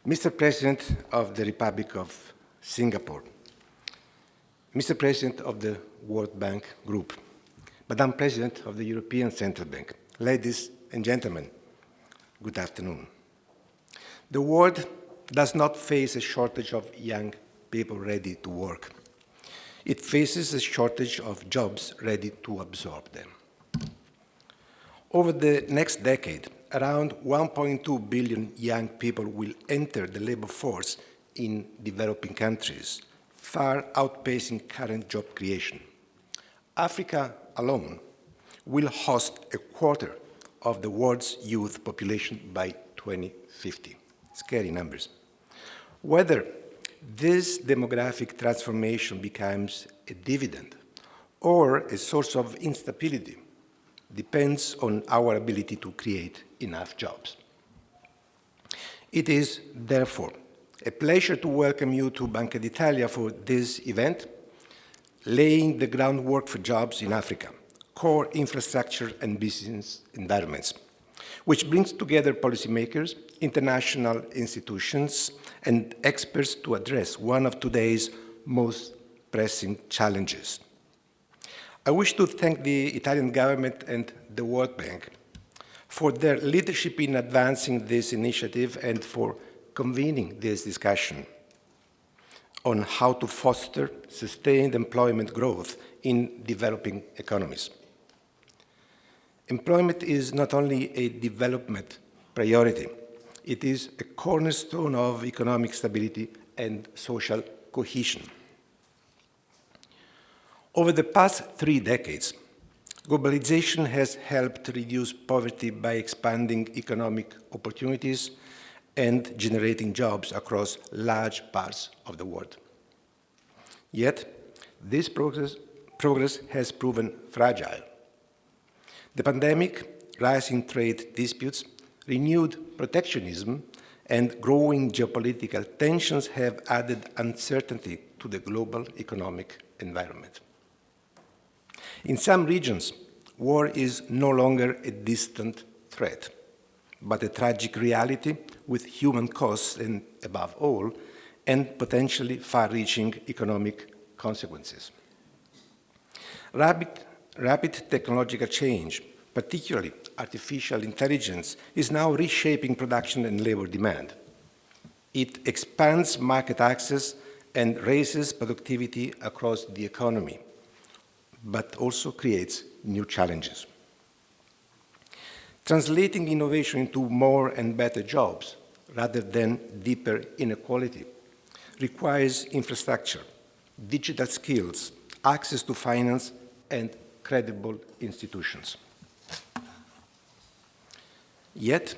Mr. President of the Republic of Singapore, Mr. President of the World Bank Group, Madam President of the European Central Bank, ladies and gentlemen, good afternoon. The world does not face a shortage of young people ready to work. It faces a shortage of jobs ready to absorb them. Over the next decade, around 1.2 billion young people will enter the labor force in developing countries, far outpacing current job creation. Africa alone will host a quarter of the world's youth population by 2050. Scary numbers. Whether this demographic transformation becomes a dividend or a source of instability depends on our ability to create enough jobs. It is, therefore, a pleasure to welcome you to Banca d'Italia for this event, laying the groundwork for jobs in Africa, core infrastructure and business environments, which brings together policymakers, international institutions, and experts to address one of today's most pressing challenges. I wish to thank the Italian government and the World Bank for their leadership in advancing this initiative and for convening this discussion on how to foster sustained employment growth in developing economies. Employment is not only a development priority, it is a cornerstone of economic stability and social cohesion. Over the past 3 decades, globalization has helped reduce poverty by expanding economic opportunities and generating jobs across large parts of the world. Yet, this progress has proven fragile. The pandemic, rising trade disputes, renewed protectionism, and growing geopolitical tensions have added uncertainty to the global economic environment. In some regions, war is no longer a distant threat, but a tragic reality with human costs and, above all, and potentially far-reaching economic consequences. Rapid technological change, particularly artificial intelligence, is now reshaping production and labor demand. It expands market access and raises productivity across the economy, but also creates new challenges. Translating innovation into more and better jobs rather than deeper inequality requires infrastructure, digital skills, access to finance, and credible institutions. Yet,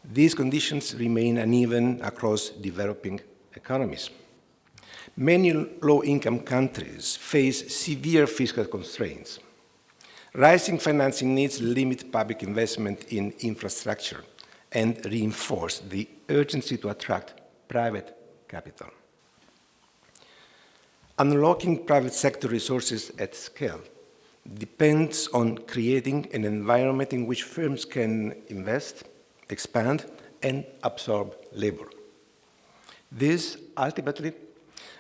these conditions remain uneven across developing economies. Many low-income countries face severe fiscal constraints. Rising financing needs limit public investment in infrastructure and reinforce the urgency to attract private capital. Unlocking private sector resources at scale depends on creating an environment in which firms can invest, expand, and absorb labor. This ultimately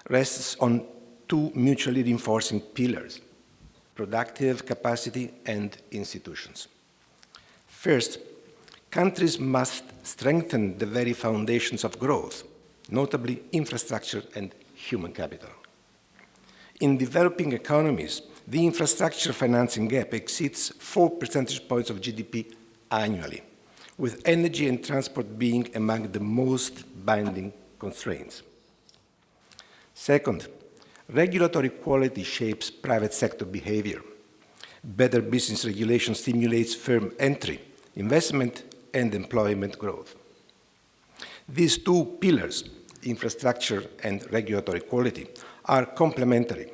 rests on 2 mutually reinforcing pillars: productive capacity and institutions. First, countries must strengthen the very foundations of growth, notably infrastructure and human capital. In developing economies, the infrastructure financing gap exceeds 4 percentage points of GDP annually, with energy and transport being among the most binding constraints. Second, regulatory quality shapes private sector behavior. Better business regulation stimulates firm entry, investment, and employment growth. These 2 pillars, infrastructure and regulatory quality, are complementary.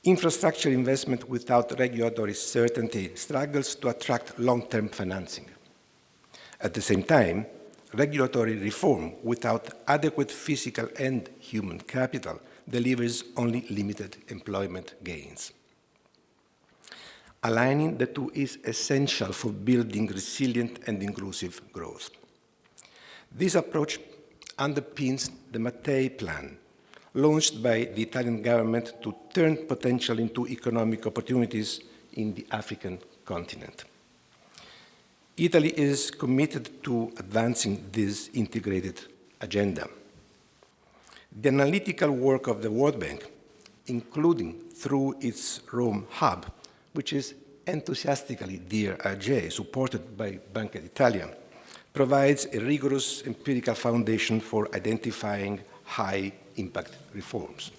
Infrastructure investment without regulatory certainty struggles to attract long-term financing. At the same time, regulatory reform without adequate physical and human capital delivers only limited employment gains. Aligning the 2 is essential for building resilient and inclusive growth. This approach underpins the Mattei Plan, launched by the Italian government to turn potential into economic opportunities in the African continent. Italy is committed to advancing this integrated agenda. The analytical work of the World Bank, including through its Rome hub, which is enthusiastically, dear Ajay, supported by Banca d'Italia, provides a rigorous empirical foundation for identifying high-impact reforms.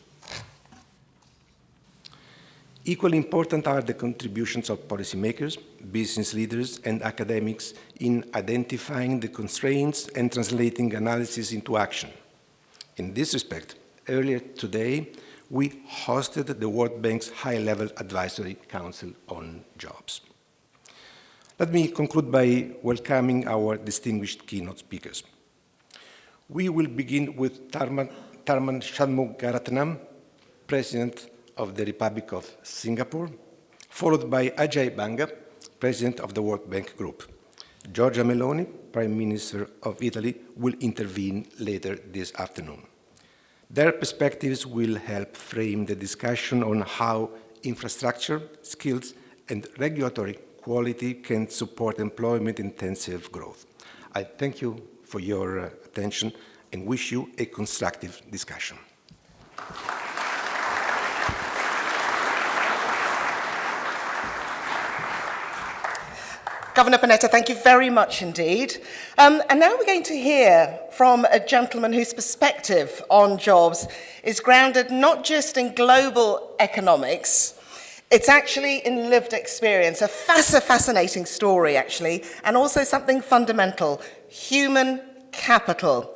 Equally important are the contributions of policymakers, business leaders, and academics in identifying the constraints and translating analysis into action. In this respect, earlier today, we hosted the World Bank's High-Level Advisory Council on Jobs. Let me conclude by welcoming our distinguished keynote speakers. We will begin with Tharman Shanmugaratnam, President of the Republic of Singapore, followed by Ajay Banga, President of the World Bank Group. Giorgia Meloni, Prime Minister of Italy, will intervene later this afternoon. Their perspectives will help frame the discussion on how infrastructure, skills, and regulatory quality can support employment-intensive growth. I thank you for your attention and wish you a constructive discussion. Governor Panetta, thank you very much indeed. And now we're going to hear from a gentleman whose perspective on jobs is grounded not just in global economics, it's actually in lived experience, a fascinating story actually, and also something fundamental, human capital.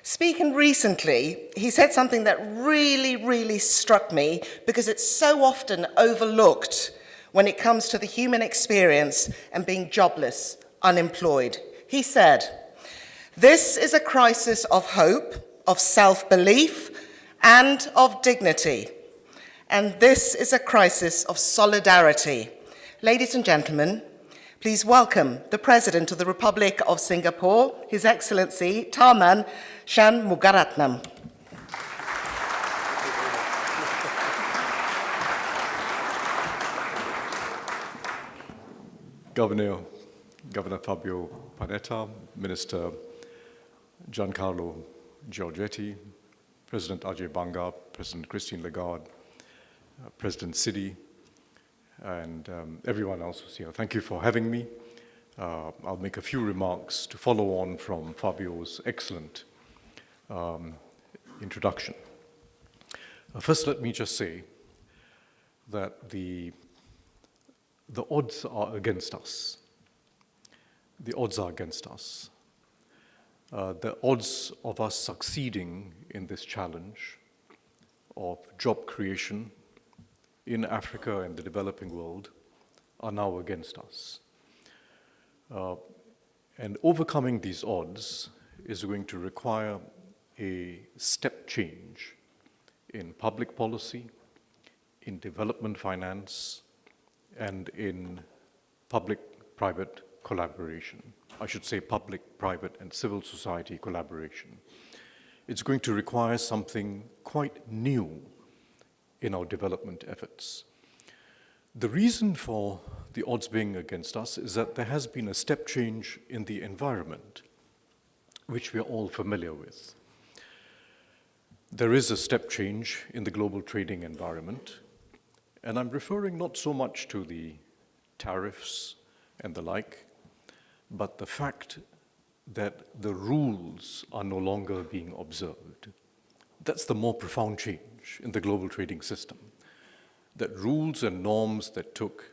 Speaking recently, he said something that really struck me because it's so often overlooked when it comes to the human experience and being jobless, unemployed. He said, "This is a crisis of hope, of self-belief, and of dignity. And this is a crisis of solidarity." Ladies and gentlemen, please welcome the President of the Republic of Singapore, His Excellency Tharman Shanmugaratnam. Governor Fabio Panetta, Minister Giancarlo Giorgetti, President Ajay Banga, President Christine Lagarde, President Sidi, and everyone else who's here. Thank you for having me. I'll make a few remarks to follow on from Fabio's excellent introduction. First, let me just say that the odds are against us. The odds are against us. The odds of us succeeding in this challenge of job creation in Africa and the developing world are now against us. And overcoming these odds is going to require a step change in public policy, in development finance, and in public-private collaboration. I should say public, private, and civil society collaboration. It's going to require something quite new in our development efforts. The reason for the odds being against us is that there has been a step change in the environment, which we are all familiar with. There is a step change in the global trading environment, and I'm referring not so much to the tariffs and the like, but the fact that the rules are no longer being observed. That's the more profound change in the global trading system. That rules and norms that took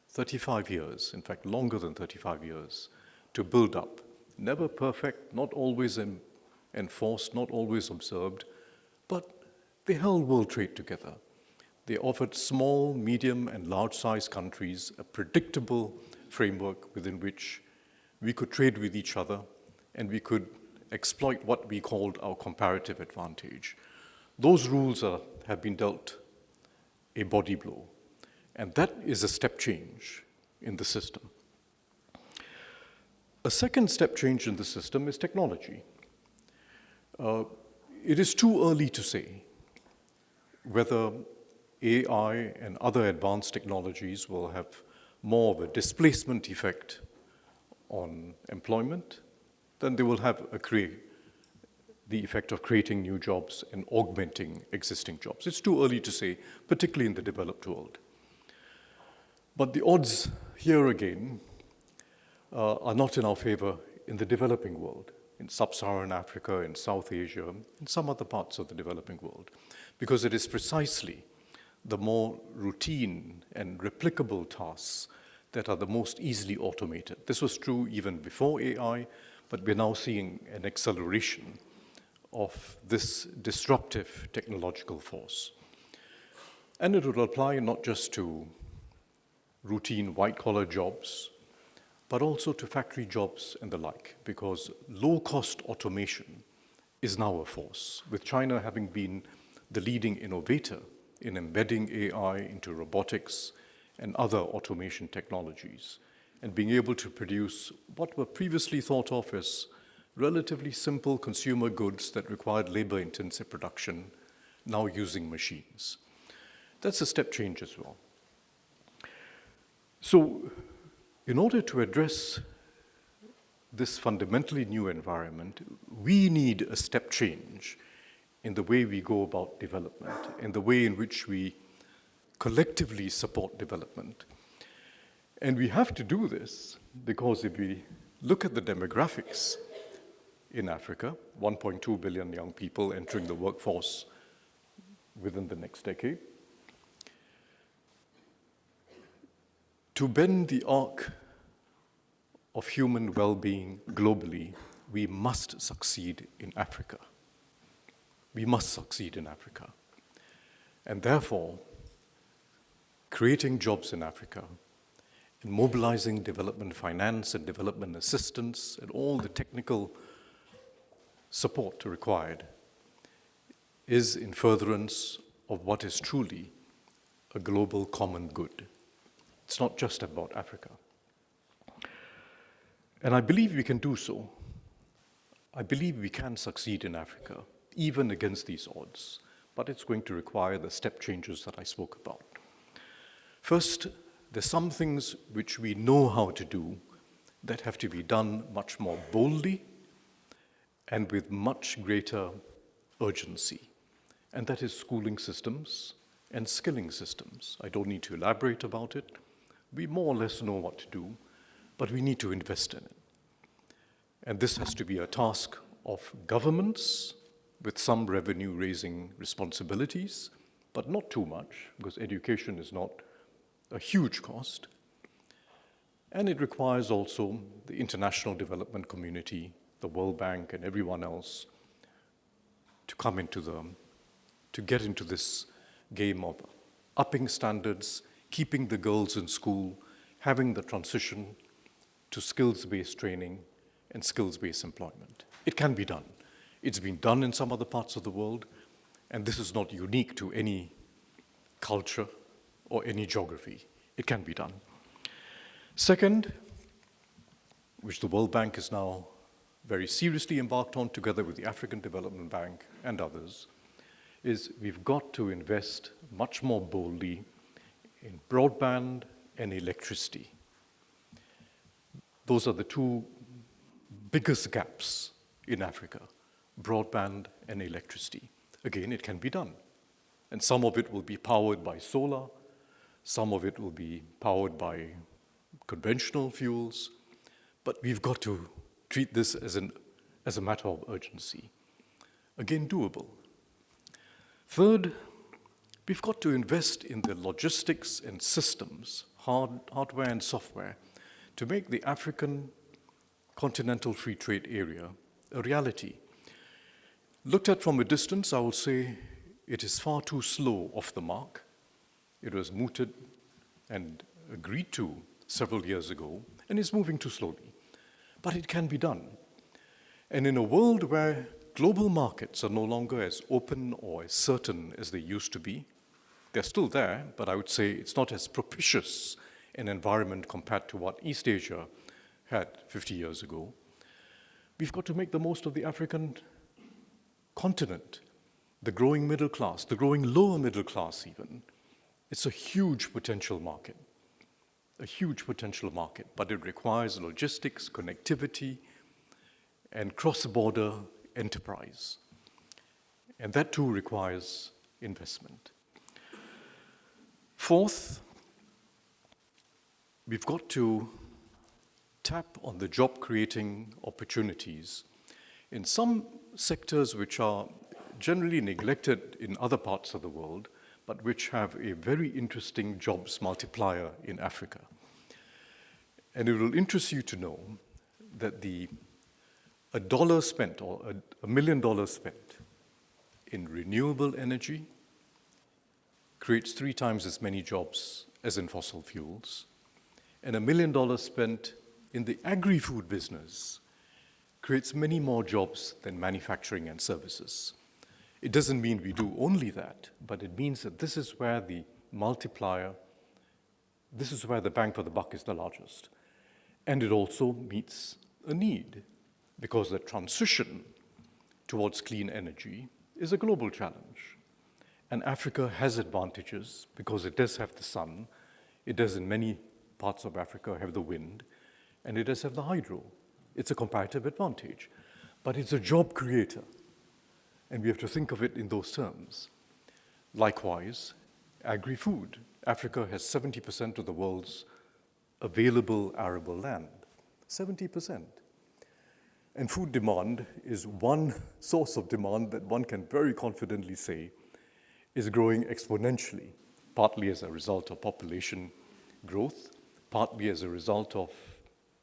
35 years, in fact longer than 35 years, to build up, never perfect, not always enforced, not always observed, but they held world trade together. They offered small, medium, and large-sized countries a predictable framework within which we could trade with each other and we could exploit what we called our comparative advantage. Those rules have been dealt a body blow, and that is a step change in the system. A second step change in the system is technology. It is too early to say whether AI and other advanced technologies will have more of a displacement effect on employment than they will have the effect of creating new jobs and augmenting existing jobs. It's too early to say, particularly in the developed world. But the odds here again are not in our favor in the developing world, in sub-Saharan Africa, in South Asia, in some other parts of the developing world, because it is precisely the more routine and replicable tasks that are the most easily automated. This was true even before AI, but we're now seeing an acceleration of this disruptive technological force. And it will apply not just to routine white-collar jobs, but also to factory jobs and the like, because low-cost automation is now a force, with China having been the leading innovator in embedding AI into robotics and other automation technologies, and being able to produce what were previously thought of as relatively simple consumer goods that required labor-intensive production, now using machines. That's a step change as well. So, in order to address this fundamentally new environment, we need a step change in the way we go about development, in the way in which we collectively support development. And we have to do this because if we look at the demographics in Africa, 1.2 billion young people entering the workforce within the next decade, to bend the arc of human well-being globally, we must succeed in Africa. We must succeed in Africa. And therefore, creating jobs in Africa and mobilizing development finance and development assistance and all the technical support required is in furtherance of what is truly a global common good. It's not just about Africa. And I believe we can do so. I believe we can succeed in Africa, even against these odds, but it's going to require the step changes that I spoke about. First, there's some things which we know how to do that have to be done much more boldly and with much greater urgency, and that is schooling systems and skilling systems. I don't need to elaborate about it. We more or less know what to do, but we need to invest in it. And this has to be a task of governments with some revenue-raising responsibilities, but not too much, because education is not a huge cost. And it requires also the international development community, the World Bank, and everyone else to come into to get into this game of upping standards, keeping the girls in school, having the transition to skills-based training and skills-based employment. It can be done. It's been done in some other parts of the world, and this is not unique to any culture or any geography. It can be done. Second, which the World Bank is now very seriously embarked on together with the African Development Bank and others, is we've got to invest much more boldly in broadband and electricity. Those are the two biggest gaps in Africa, broadband and electricity. Again, it can be done. And some of it will be powered by solar, some of it will be powered by conventional fuels, but we've got to treat this as a matter of urgency. Again, doable. Third, we've got to invest in the logistics and systems, hardware and software, to make the African continental free trade area a reality. Looked at from a distance, I will say it is far too slow off the mark. It was mooted and agreed to several years ago, and is moving too slowly. But it can be done. And in a world where global markets are no longer as open or as certain as they used to be, they're still there, but I would say it's not as propitious an environment compared to what East Asia had 50 years ago. We've got to make the most of the African continent, the growing middle class, the growing lower middle class even. It's a huge potential market, but it requires logistics, connectivity, and cross-border enterprise. And that too requires investment. Fourth, we've got to tap on the job-creating opportunities in some sectors which are generally neglected in other parts of the world, but which have a very interesting jobs multiplier in Africa. And it will interest you to know that a dollar spent, or $1 million spent in renewable energy creates 3 times as many jobs as in fossil fuels, and $1 million spent in the agri-food business creates many more jobs than manufacturing and services. It doesn't mean we do only that, but it means that this is where the multiplier, this is where the bang for the buck is the largest. And it also meets a need, because the transition towards clean energy is a global challenge. And Africa has advantages because it does have the sun, it does in many parts of Africa have the wind, and it does have the hydro. It's a comparative advantage, but it's a job creator. And we have to think of it in those terms. Likewise, agri-food. Africa has 70% of the world's available arable land, 70%. And food demand is one source of demand that one can very confidently say is growing exponentially, partly as a result of population growth, partly as a result of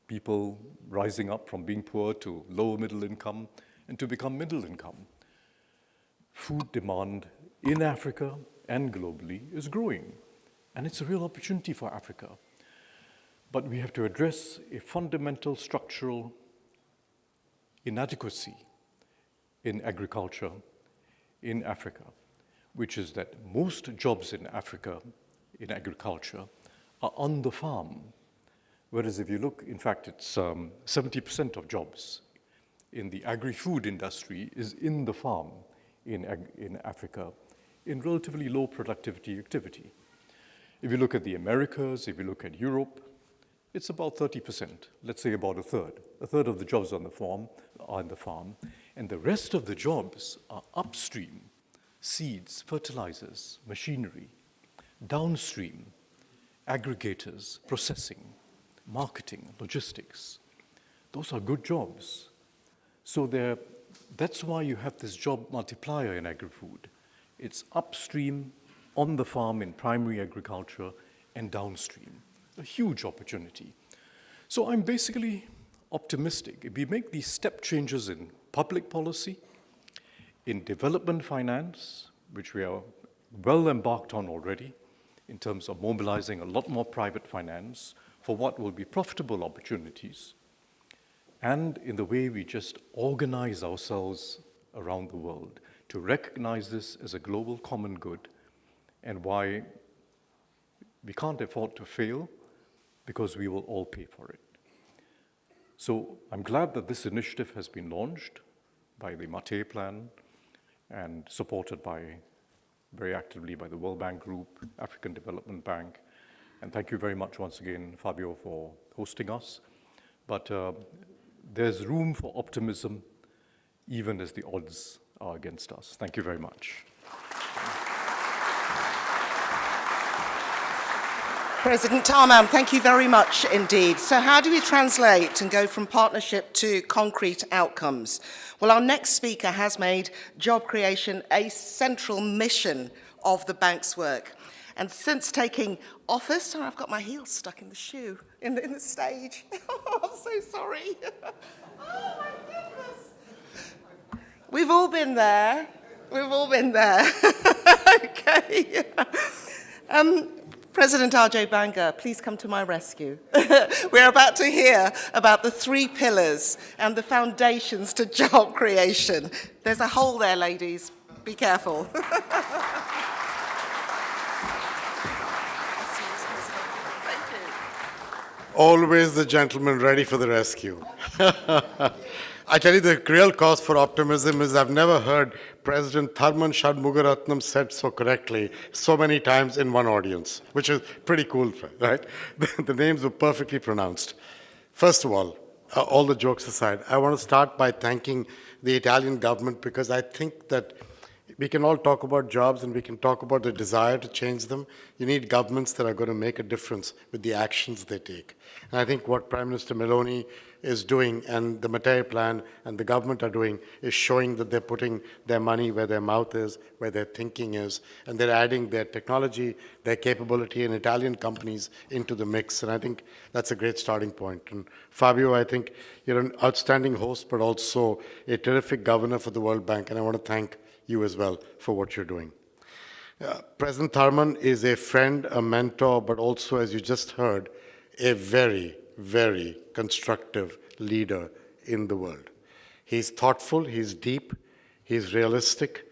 people rising up from being poor to lower middle income and to become middle income. Food demand in Africa and globally is growing, and it's a real opportunity for Africa. But we have to address a fundamental structural inadequacy in agriculture in Africa, which is that most jobs in Africa in agriculture are on the farm. Whereas if you look, in fact, it's 70% of jobs in the agri-food industry is in the farm in Africa, in relatively low productivity activity. If you look at the Americas, if you look at Europe, it's about 30%, let's say about a third. A third of the jobs on the farm are in the farm, and the rest of the jobs are upstream, seeds, fertilizers, machinery, downstream, aggregators, processing, marketing, logistics. Those are good jobs. So that's why you have this job multiplier in agri-food. It's upstream, on the farm in primary agriculture, and downstream. A huge opportunity. So I'm basically optimistic. If we make these step changes in public policy, in development finance, which we are well embarked on already, in terms of mobilizing a lot more private finance for what will be profitable opportunities, and in the way we just organize ourselves around the world to recognize this as a global common good, and why we can't afford to fail, because we will all pay for it. So I'm glad that this initiative has been launched by the Mate Plan and supported very actively by the World Bank Group, African Development Bank. And thank you very much once again, Fabio, for hosting us. But there's room for optimism, even as the odds are against us. Thank you very much. President Tharman, thank you very much indeed. So how do we translate and go from partnership to concrete outcomes? Well, our next speaker has made job creation a central mission of the bank's work. And since taking office, sorry, I've got my heel stuck in the shoe, in the stage. Oh, I'm so sorry. Oh, my goodness. We've all been there. We've all been there. Okay. President Ajay Banga, please come to my rescue. We're about to hear about the 3 pillars and the foundations to job creation. There's a hole there, ladies. Be careful. Always the gentleman ready for the rescue. I tell you, the real cause for optimism is I've never heard President Tharman Shanmugaratnam said so correctly so many times in one audience, which is pretty cool, right? The names were perfectly pronounced. First of all the jokes aside, I want to start by thanking the Italian government because I think that we can all talk about jobs and we can talk about the desire to change them. You need governments that are going to make a difference with the actions they take. And I think what Prime Minister Meloni is doing and the Mattei plan and the government are doing is showing that they're putting their money where their mouth is, where their thinking is, and they're adding their technology, their capability, and Italian companies into the mix. And I think that's a great starting point. And Fabio, I think you're an outstanding host, but also a terrific governor for the World Bank, and I want to thank you as well for what you're doing. President Tharman is a friend, a mentor, but also, as you just heard, a very, very constructive leader in the world. He's thoughtful, he's deep, he's realistic,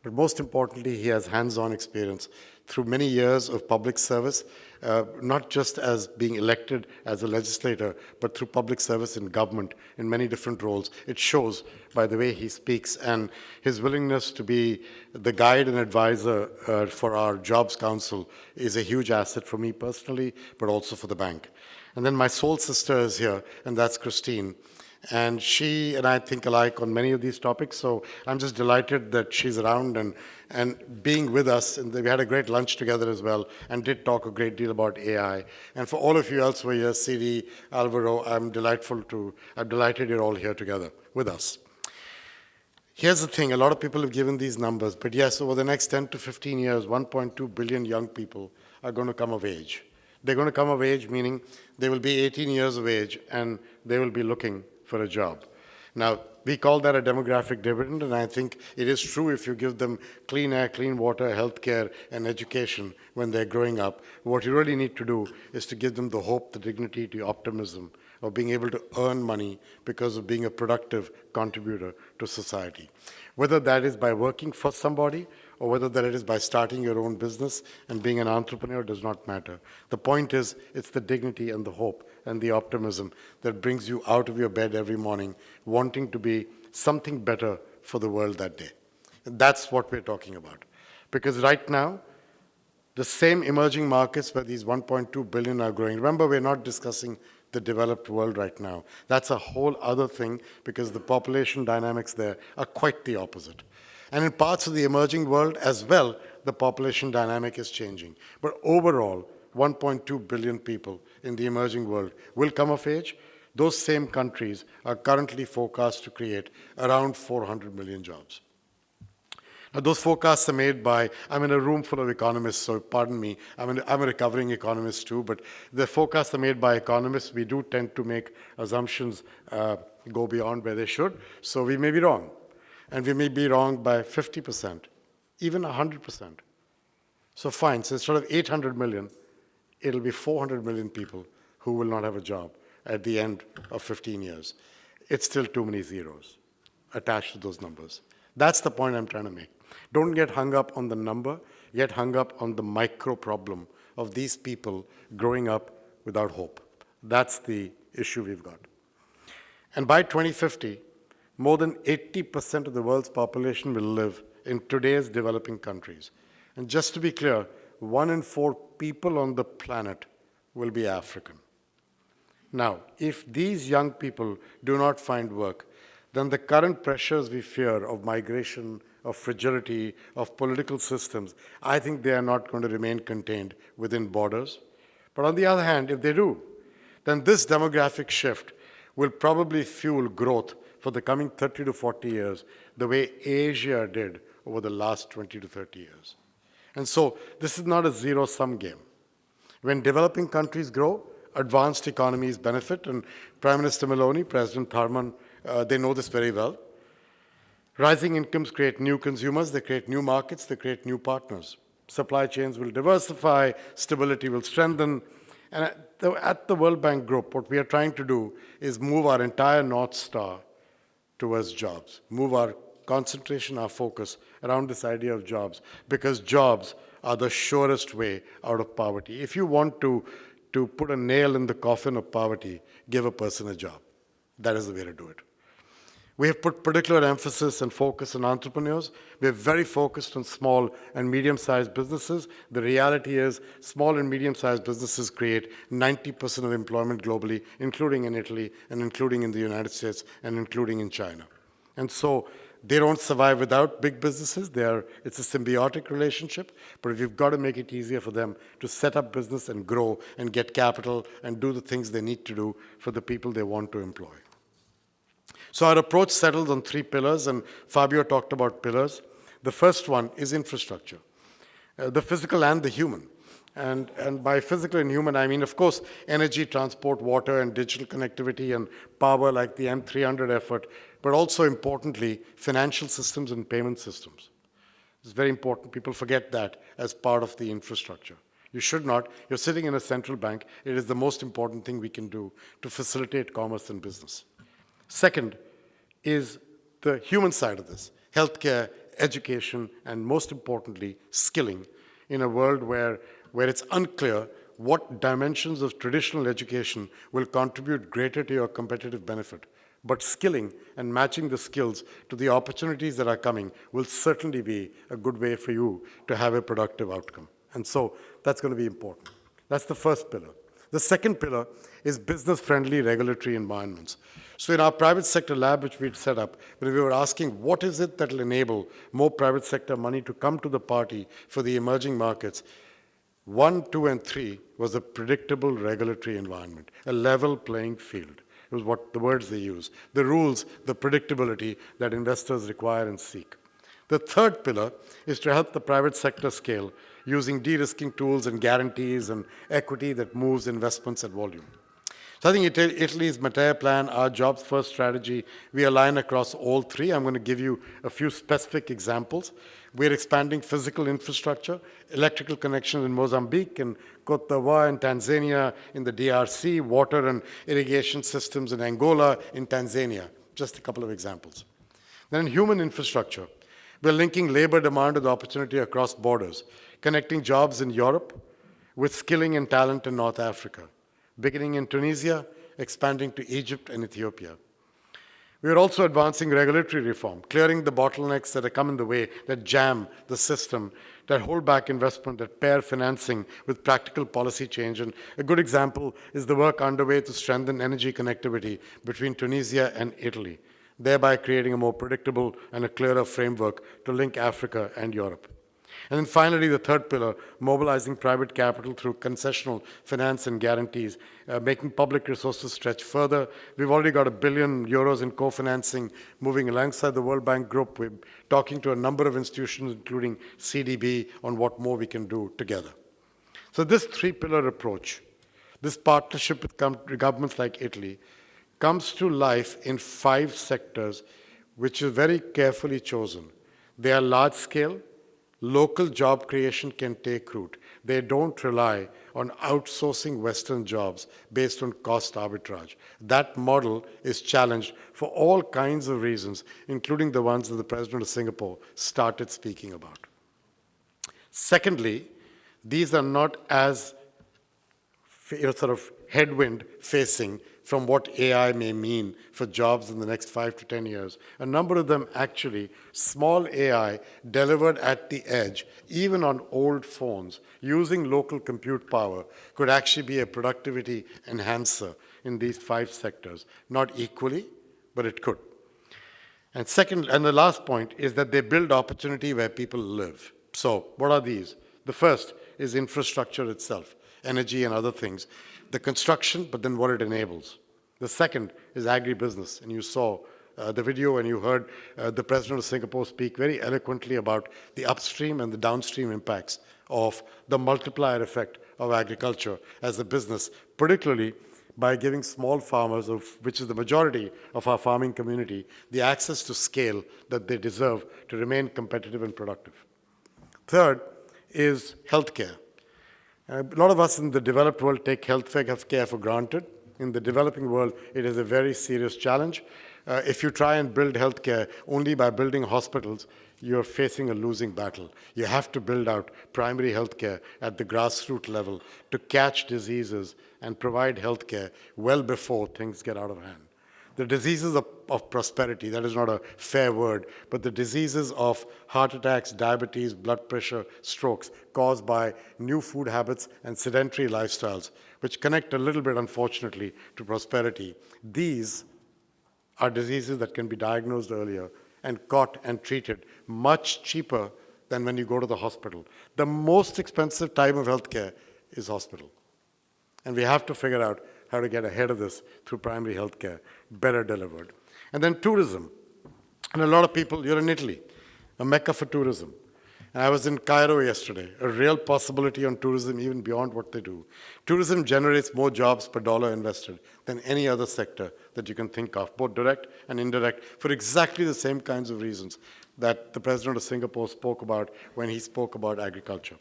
but most importantly, he has hands-on experience through many years of public service, not just as being elected as a legislator, but through public service in government in many different roles. It shows by the way he speaks, and his willingness to be the guide and advisor for our Jobs Council is a huge asset for me personally, but also for the bank. And then my soul sister is here, and that's Christine. And she and I think alike on many of these topics, so I'm just delighted that she's around and being with us. And we had a great lunch together as well and did talk a great deal about AI. And for all of you else who are here, CD, Alvaro, I'm delighted you're all here together with us. Here's the thing, a lot of people have given these numbers, but yes, over the next 10 to 15 years, 1.2 billion young people are going to come of age. They're going to come of age, meaning they will be 18 years of age and they will be looking for a job. Now, we call that a demographic dividend, and I think it is true if you give them clean air, clean water, healthcare, and education when they're growing up. What you really need to do is to give them the hope, the dignity, the optimism of being able to earn money because of being a productive contributor to society. Whether that is by working for somebody or whether that is by starting your own business and being an entrepreneur does not matter. The point is, it's the dignity and the hope and the optimism that brings you out of your bed every morning wanting to be something better for the world that day. And that's what we're talking about. Because right now, the same emerging markets where these 1.2 billion are growing, remember, we're not discussing the developed world right now. That's a whole other thing because the population dynamics there are quite the opposite. And in parts of the emerging world as well, the population dynamic is changing. But overall, 1.2 billion people in the emerging world will come of age. Those same countries are currently forecast to create around 400 million jobs. Now, those forecasts are made by, I'm in a room full of economists, so pardon me, I'm a recovering economist too, but the forecasts are made by economists. We do tend to make assumptions go beyond where they should, so we may be wrong. And we may be wrong by 50%, even 100%. So fine, so instead of 800 million, it'll be 400 million people who will not have a job at the end of 15 years. It's still too many zeros attached to those numbers. That's the point I'm trying to make. Don't get hung up on the number, get hung up on the micro problem of these people growing up without hope. That's the issue we've got. And by 2050, more than 80% of the world's population will live in today's developing countries. And just to be clear, 1 in 4 people on the planet will be African. Now, if these young people do not find work, then the current pressures we fear of migration, of fragility, of political systems, I think they are not going to remain contained within borders. But on the other hand, if they do, then this demographic shift will probably fuel growth for the coming 30 to 40 years, the way Asia did over the last 20 to 30 years. And so this is not a zero-sum game. When developing countries grow, advanced economies benefit, and Prime Minister Meloni, President Tharman, they know this very well. Rising incomes create new consumers, they create new markets, they create new partners. Supply chains will diversify, stability will strengthen, and at the World Bank Group, what we are trying to do is move our entire North Star towards jobs, move our concentration, our focus around this idea of jobs, because jobs are the surest way out of poverty. If you want to put a nail in the coffin of poverty, give a person a job. That is the way to do it. We have put particular emphasis and focus on entrepreneurs. We're very focused on small and medium-sized businesses. The reality is small and medium-sized businesses create 90% of employment globally, including in Italy and including in the United States and including in China. And so they don't survive without big businesses. It's a symbiotic relationship, but we've got to make it easier for them to set up business and grow and get capital and do the things they need to do for the people they want to employ. So our approach settles on 3 pillars, and Fabio talked about pillars. The first one is infrastructure, the physical and the human. And by physical and human, I mean, of course, energy, transport, water, and digital connectivity and power like the M300 effort, but also importantly, financial systems and payment systems. It's very important. People forget that as part of the infrastructure. You should not. You're sitting in a central bank. It is the most important thing we can do to facilitate commerce and business. Second is the human side of this, healthcare, education, and most importantly, skilling in a world where it's unclear what dimensions of traditional education will contribute greater to your competitive benefit. But skilling and matching the skills to the opportunities that are coming will certainly be a good way for you to have a productive outcome. And so that's going to be important. That's the first pillar. The second pillar is business-friendly regulatory environments. So in our private sector lab, which we'd set up, when we were asking what is it that will enable more private sector money to come to the party for the emerging markets, 1, 2, and 3 was a predictable regulatory environment, a level playing field. It was what the words they use, the rules, the predictability that investors require and seek. The third pillar is to help the private sector scale using de-risking tools and guarantees and equity that moves investments at volume. So I think Italy's Matteo plan, our jobs first strategy, we align across all 3. I'm going to give you a few specific examples. We're expanding physical infrastructure, electrical connections in Mozambique and Cote d'Ivoire in Tanzania, in the DRC, water and irrigation systems in Angola, in Tanzania. Just a couple of examples. Then in human infrastructure, we're linking labor demand with opportunity across borders, connecting jobs in Europe with skilling and talent in North Africa. Beginning in Tunisia, expanding to Egypt and Ethiopia. We are also advancing regulatory reform, clearing the bottlenecks that come in the way, that jam the system, that hold back investment, that pair financing with practical policy change. And a good example is the work underway to strengthen energy connectivity between Tunisia and Italy, thereby creating a more predictable and a clearer framework to link Africa and Europe. And then finally, the third pillar, mobilizing private capital through concessional finance and guarantees, making public resources stretch further. We've already got €1 billion in co-financing moving alongside the World Bank Group. We're talking to a number of institutions, including CDB, on what more we can do together. So this 3-pillar approach, this partnership with governments like Italy, comes to life in 5 sectors, which is very carefully chosen. They are large-scale. Local job creation can take root. They don't rely on outsourcing Western jobs based on cost arbitrage. That model is challenged for all kinds of reasons, including the ones that the President of Singapore started speaking about. Secondly, these are not as sort of headwind facing from what AI may mean for jobs in the next 5 to 10 years. A number of them actually, small AI delivered at the edge, even on old phones, using local compute power, could actually be a productivity enhancer in these 5 sectors. Not equally, but it could. And second, and the last point is that they build opportunity where people live. So what are these? The first is infrastructure itself, energy and other things. The construction, but then what it enables. The second is agribusiness, and you saw the video and you heard the President of Singapore speak very eloquently about the upstream and the downstream impacts of the multiplier effect of agriculture as a business, particularly by giving small farmers, which is the majority of our farming community, the access to scale that they deserve to remain competitive and productive. Third is healthcare. A lot of us in the developed world take healthcare for granted. In the developing world, it is a very serious challenge. If you try and build healthcare only by building hospitals, you're facing a losing battle. You have to build out primary healthcare at the grassroots level to catch diseases and provide healthcare well before things get out of hand. The diseases of prosperity, that is not a fair word, but the diseases of heart attacks, diabetes, blood pressure, strokes caused by new food habits and sedentary lifestyles, which connect a little bit, unfortunately, to prosperity. These are diseases that can be diagnosed earlier and caught and treated much cheaper than when you go to the hospital. The most expensive type of healthcare is hospital. And we have to figure out how to get ahead of this through primary healthcare, better delivered. And then tourism. And a lot of people, you're in Italy, a mecca for tourism. And I was in Cairo yesterday, a real possibility on tourism even beyond what they do. Tourism generates more jobs per dollar invested than any other sector that you can think of, both direct and indirect, for exactly the same kinds of reasons that the president of Singapore spoke about when he spoke about agriculture.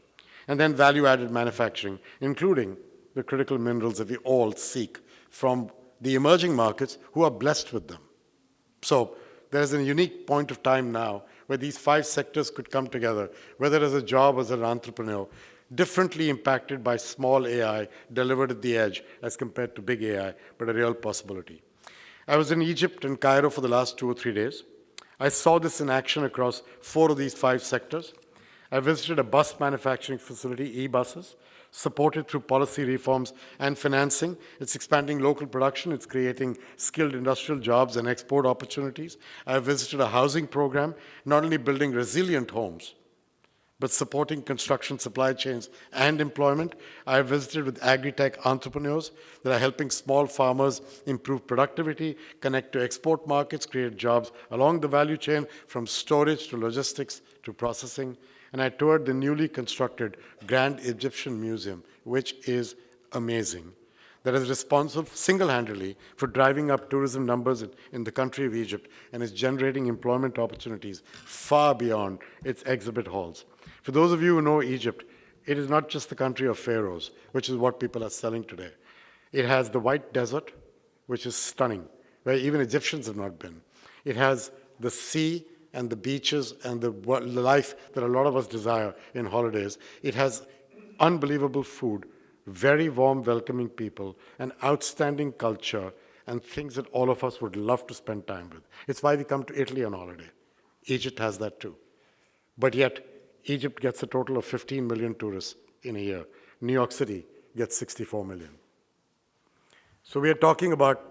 And then value-added manufacturing, including the critical minerals that we all seek from the emerging markets who are blessed with them. So there's a unique point of time now where these 5 sectors could come together, whether as a job or as an entrepreneur, differently impacted by small AI delivered at the edge as compared to big AI, but a real possibility. I was in Egypt and Cairo for the last 2 or 3 days. I saw this in action across 4 of these 5 sectors. I visited a bus manufacturing facility, e-buses, supported through policy reforms and financing. It's expanding local production. It's creating skilled industrial jobs and export opportunities. I visited a housing program, not only building resilient homes, but supporting construction supply chains and employment. I visited with agri-tech entrepreneurs that are helping small farmers improve productivity, connect to export markets, create jobs along the value chain from storage to logistics to processing. And I toured the newly constructed Grand Egyptian Museum, which is amazing, that is responsible single-handedly for driving up tourism numbers in the country of Egypt and is generating employment opportunities far beyond its exhibit halls. For those of you who know Egypt, it is not just the country of pharaohs, which is what people are selling today. It has the white desert, which is stunning, where even Egyptians have not been. It has the sea and the beaches and the life that a lot of us desire in holidays. It has unbelievable food, very warm, welcoming people, an outstanding culture, and things that all of us would love to spend time with. It's why we come to Italy on holiday. Egypt has that too. But yet, Egypt gets a total of 15 million tourists in a year. New York City gets 64 million. So we are talking about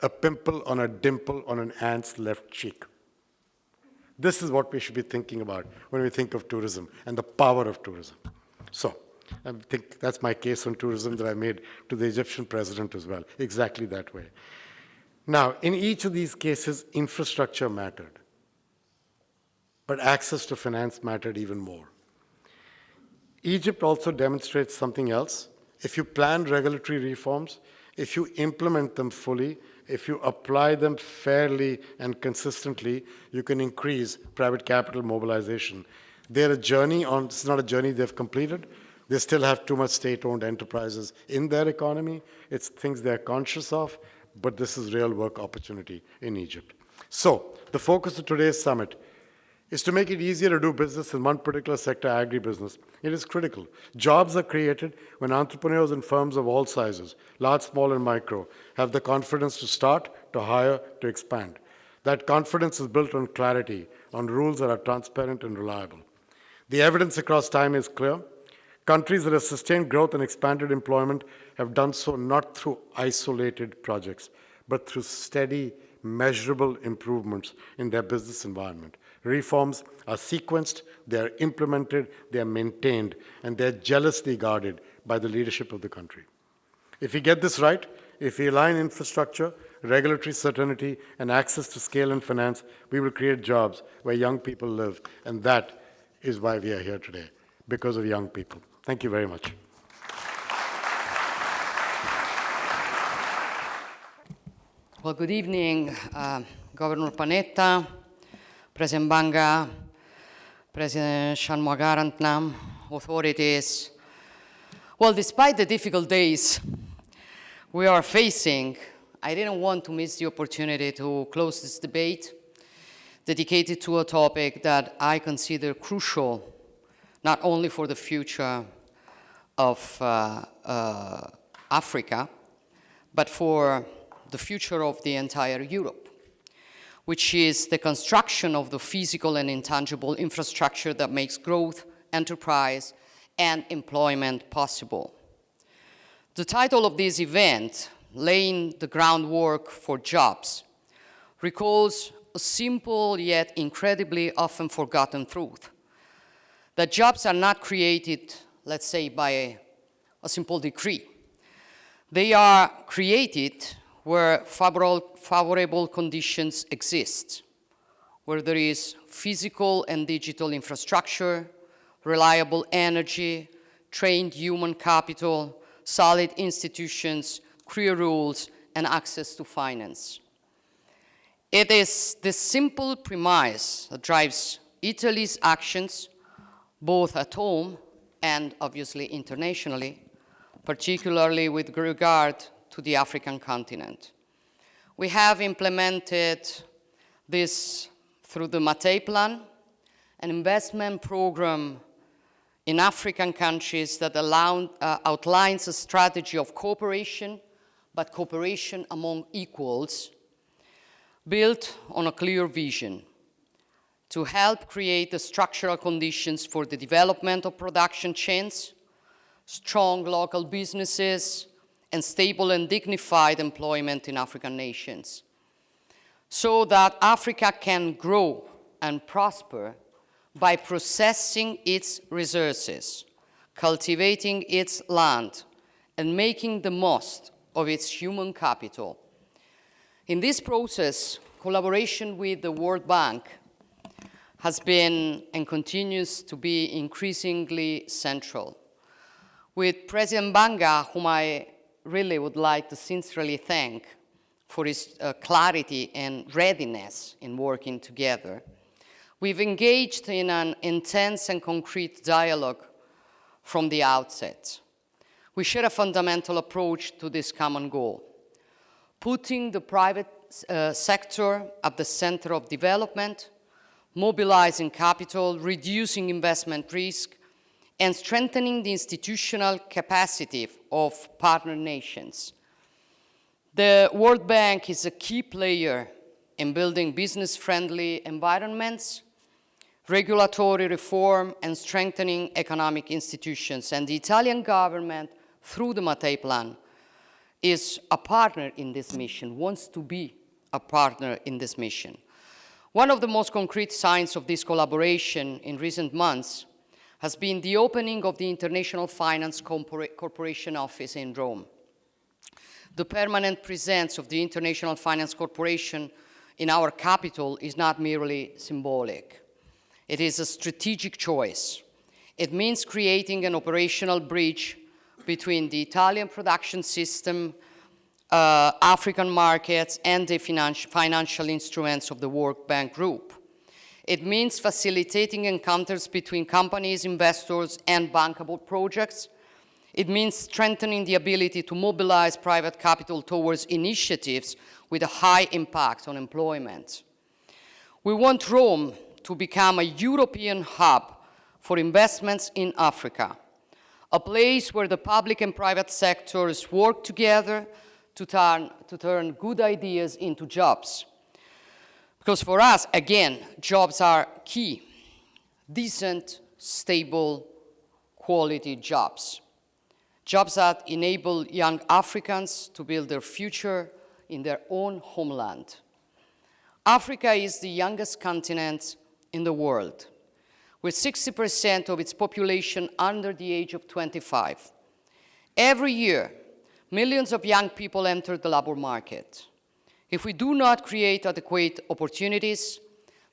a pimple on a dimple on an ant's left cheek. This is what we should be thinking about when we think of tourism and the power of tourism. So I think that's my case on tourism that I made to the Egyptian president as well, exactly that way. Now, in each of these cases, infrastructure mattered, but access to finance mattered even more. Egypt also demonstrates something else. If you plan regulatory reforms, if you implement them fully, if you apply them fairly and consistently, you can increase private capital mobilization. They're a journey on, it's not a journey they've completed. They still have too much state-owned enterprises in their economy. It's things they're conscious of, but this is real work opportunity in Egypt. So the focus of today's summit is to make it easier to do business in one particular sector, agribusiness. It is critical. Jobs are created when entrepreneurs and firms of all sizes, large, small, and micro, have the confidence to start, to hire, to expand. That confidence is built on clarity, on rules that are transparent and reliable. The evidence across time is clear. Countries that have sustained growth and expanded employment have done so not through isolated projects, but through steady, measurable improvements in their business environment. Reforms are sequenced, they are implemented, they are maintained, and they're jealously guarded by the leadership of the country. If we get this right, if we align infrastructure, regulatory certainty, and access to scale and finance, we will create jobs where young people live, and that is why we are here today, because of young people. Thank you very much. Well, good evening, Governor Panetta, President Banga, President Shanmugaratnam, authorities. Well, despite the difficult days we are facing, I didn't want to miss the opportunity to close this debate dedicated to a topic that I consider crucial, not only for the future of Africa, but for the future of the entire Europe, which is the construction of the physical and intangible infrastructure that makes growth, enterprise, and employment possible. The title of this event, Laying the Groundwork for Jobs, recalls a simple yet incredibly often forgotten truth, that jobs are not created, let's say, by a simple decree. They are created where favorable conditions exist, where there is physical and digital infrastructure, reliable energy, trained human capital, solid institutions, clear rules, and access to finance. It is this simple premise that drives Italy's actions, both at home and obviously internationally, particularly with regard to the African continent. We have implemented this through the Mattei Plan, an investment program in African countries that outlines a strategy of cooperation, but cooperation among equals, built on a clear vision to help create the structural conditions for the development of production chains, strong local businesses, and stable and dignified employment in African nations, so that Africa can grow and prosper by processing its resources, cultivating its land, and making the most of its human capital. In this process, collaboration with the World Bank has been and continues to be increasingly central. With President Banga, whom I really would like to sincerely thank for his clarity and readiness in working together, we've engaged in an intense and concrete dialogue from the outset. We share a fundamental approach to this common goal, putting the private sector at the center of development, mobilizing capital, reducing investment risk, and strengthening the institutional capacity of partner nations. The World Bank is a key player in building business-friendly environments, regulatory reform, and strengthening economic institutions. And the Italian government, through the Mattei Plan, is a partner in this mission, wants to be a partner in this mission. One of the most concrete signs of this collaboration in recent months has been the opening of the International Finance Corporation office in Rome. The permanent presence of the International Finance Corporation in our capital is not merely symbolic. It is a strategic choice. It means creating an operational bridge between the Italian production system, African markets, and the financial instruments of the World Bank Group. It means facilitating encounters between companies, investors, and bankable projects. It means strengthening the ability to mobilize private capital towards initiatives with a high impact on employment. We want Rome to become a European hub for investments in Africa, a place where the public and private sectors work together to turn good ideas into jobs. Because for us, again, jobs are key. Decent, stable, quality jobs. Jobs that enable young Africans to build their future in their own homeland. Africa is the youngest continent in the world, with 60% of its population under the age of 25. Every year, millions of young people enter the labor market. If we do not create adequate opportunities,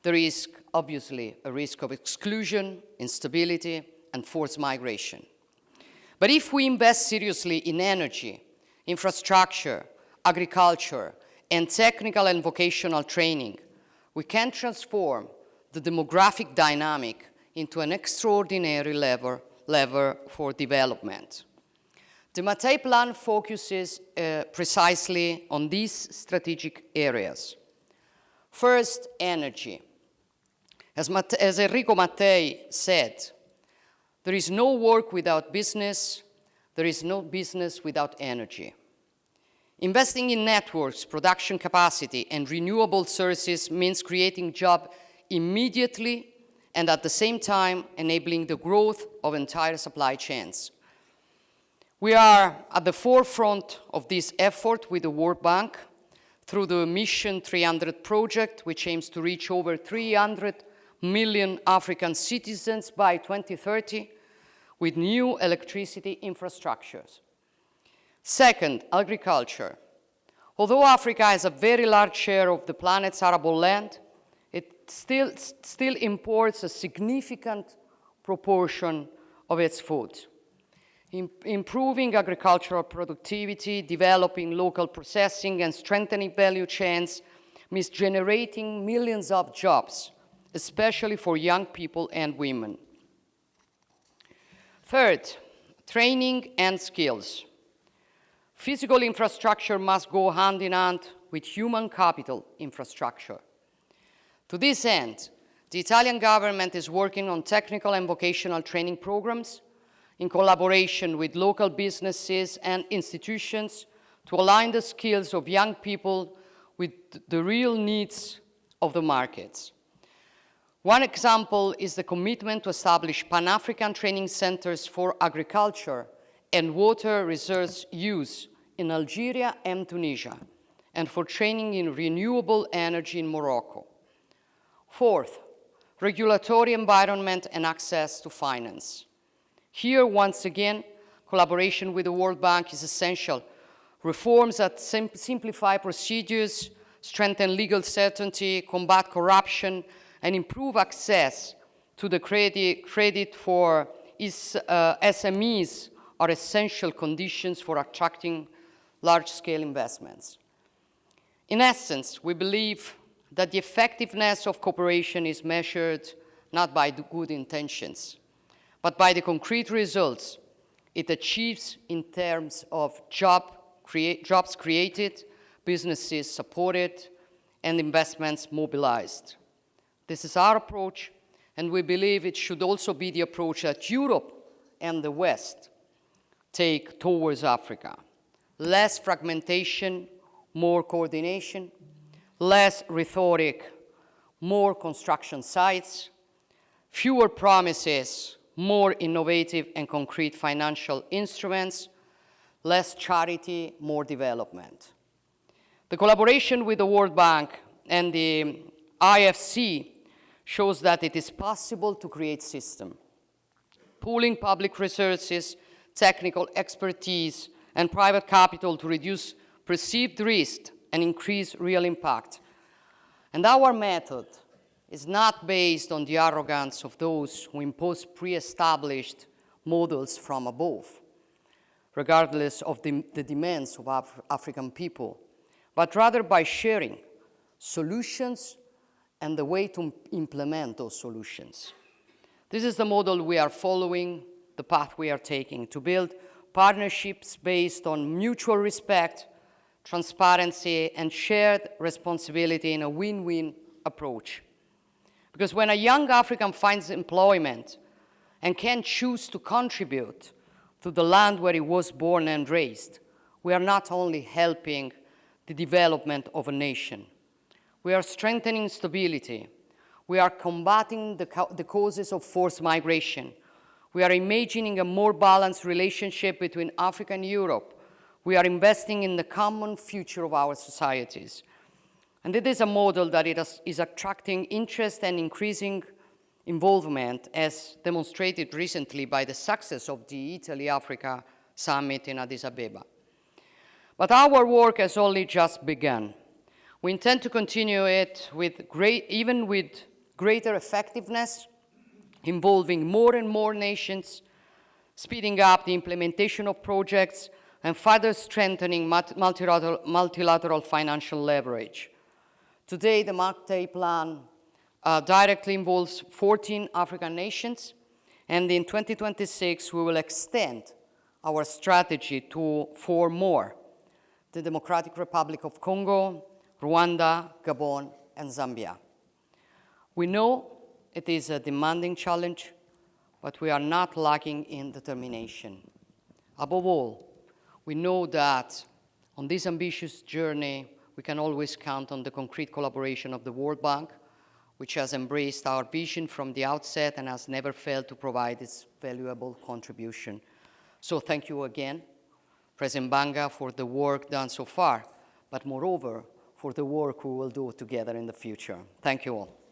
there is obviously a risk of exclusion, instability, and forced migration. But if we invest seriously in energy, infrastructure, agriculture, and technical and vocational training, we can transform the demographic dynamic into an extraordinary lever for development. The Mattei Plan focuses precisely on these strategic areas. First, energy. As Enrico Mattei said, there is no work without business, there is no business without energy. Investing in networks, production capacity, and renewable sources means creating jobs immediately and at the same time enabling the growth of entire supply chains. We are at the forefront of this effort with the World Bank through the Mission 300 project, which aims to reach over 300 million African citizens by 2030 with new electricity infrastructures. Second, agriculture. Although Africa has a very large share of the planet's arable land, it still imports a significant proportion of its food. Improving agricultural productivity, developing local processing, and strengthening value chains means generating millions of jobs, especially for young people and women. Third, training and skills. Physical infrastructure must go hand in hand with human capital infrastructure. To this end, the Italian government is working on technical and vocational training programs in collaboration with local businesses and institutions to align the skills of young people with the real needs of the markets. One example is the commitment to establish Pan-African training centers for agriculture and water resource use in Algeria and Tunisia, and for training in renewable energy in Morocco. Fourth, regulatory environment and access to finance. Here, once again, collaboration with the World Bank is essential. Reforms that simplify procedures, strengthen legal certainty, combat corruption, and improve access to the credit for SMEs are essential conditions for attracting large-scale investments. In essence, we believe that the effectiveness of cooperation is measured not by the good intentions, but by the concrete results it achieves in terms of jobs created, businesses supported, and investments mobilized. This is our approach, and we believe it should also be the approach that Europe and the West take towards Africa. Less fragmentation, more coordination, less rhetoric, more construction sites, fewer promises, more innovative and concrete financial instruments, less charity, more development. The collaboration with the World Bank and the IFC shows that it is possible to create systems. Pooling public resources, technical expertise, and private capital to reduce perceived risk and increase real impact. And our method is not based on the arrogance of those who impose pre-established models from above, regardless of the demands of African people, but rather by sharing solutions and the way to implement those solutions. This is the model we are following, the path we are taking, to build partnerships based on mutual respect, transparency, and shared responsibility in a win-win approach. Because when a young African finds employment and can choose to contribute to the land where he was born and raised, we are not only helping the development of a nation, we are strengthening stability, we are combating the causes of forced migration, we are imagining a more balanced relationship between Africa and Europe, we are investing in the common future of our societies. And it is a model that is attracting interest and increasing involvement, as demonstrated recently by the success of the Italy-Africa Summit in Addis Ababa. But our work has only just begun. We intend to continue it even with greater effectiveness, involving more and more nations, speeding up the implementation of projects, and further strengthening multilateral financial leverage. Today, the MACTEI plan directly involves 14 African nations, and in 2026, we will extend our strategy to 4 more: the Democratic Republic of Congo, Rwanda, Gabon, and Zambia. We know it is a demanding challenge, but we are not lacking in determination. Above all, we know that On this ambitious journey, we can always count on the concrete collaboration of the World Bank, which has embraced our vision from the outset and has never failed to provide its valuable contribution. So thank you again, President Banga, for the work done so far, but moreover, for the work we will do together in the future. Thank you all.